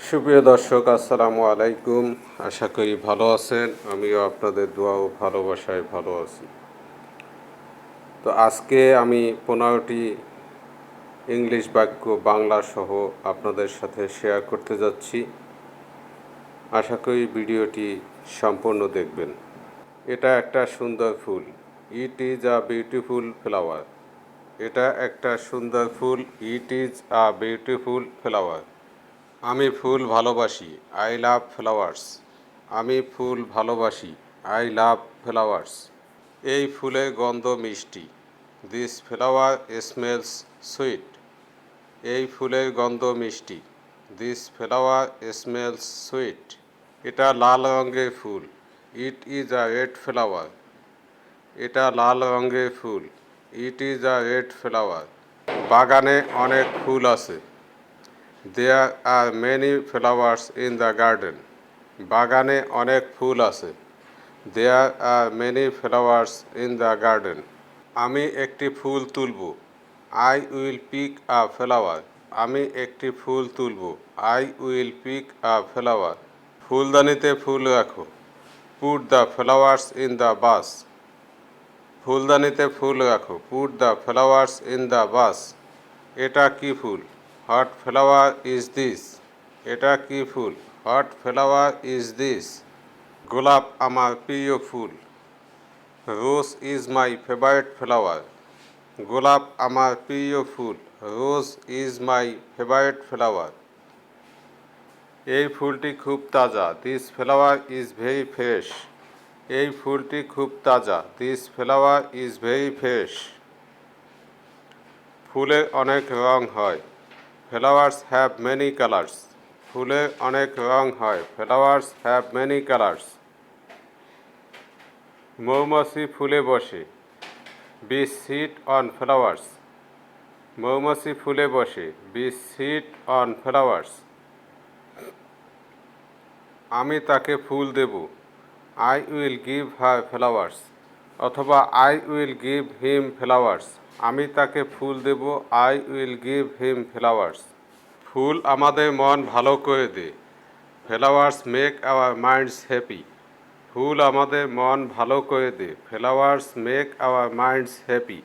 সুপ্রিয় দর্শক, আসসালামু আলাইকুম। আশা করি ভালো আছেন। আমিও আপনাদের দোয়া ও ভালোবাসায় ভালো আছি। তো আজকে আমি 15টি ইংলিশ বাক্য বাংলা সহ আপনাদের সাথে শেয়ার করতে যাচ্ছি। আশা করি ভিডিওটি সম্পূর্ণ দেখবেন। এটা একটা সুন্দর ফুল। It is a beautiful flower. এটা একটা সুন্দর ফুল। It is a beautiful flower. আমি ফুল ভালোবাসি। I love flowers. আমি ফুল ভালোবাসি। I love flowers. এই ফুলের গন্ধ মিষ্টি। This flower smells sweet. এই ফুলের গন্ধ মিষ্টি। This flower smells sweet. এটা লাল রঙের ফুল। It is a red flower. এটা লাল রঙের ফুল। It is a red flower. বাগানে অনেক ফুল আছে। There are many flowers in the garden. বাগানে অনেক ফুল আছে। There are many flowers in the garden. আমি একটি ফুল তুলব। I will pick a flower. আমি একটি ফুল তুলব। I will pick a flower. ফুলদানিতে ফুল রাখো। Put the flowers in the vase. ফুলদানিতে ফুল রাখো। Put the flowers in the vase. এটা কি ফুল? What flower is this? এটা কি ফুল? What flower is this? গোলাপ আমার প্রিয় ফুল। Rose is my favorite flower. গোলাপ আমার প্রিয় ফুল। Rose is my favorite flower. এই ফুলটি খুব তাজা। This flower is very fresh. এই ফুলটি খুব তাজা। This flower is very fresh. ফুলের অনেক রং হয়। Flowers have many colors. ফুলের অনেক রং হয়। Flowers have many colors. মৌমাছি ফুলে বসে। Bees sit on flowers. মৌমাছি ফুলে বসে। Bees sit on flowers. আমি তাকে ফুল দেব। I will give her flowers. অথবা I will give him flowers. আমি তাকে ফুল দেব। I will give him flowers. ফুল আমাদের মন ভালো করে দেয়। Flowers make our minds happy. ফুল আমাদের মন ভালো করে দেয়। Flowers make our minds happy.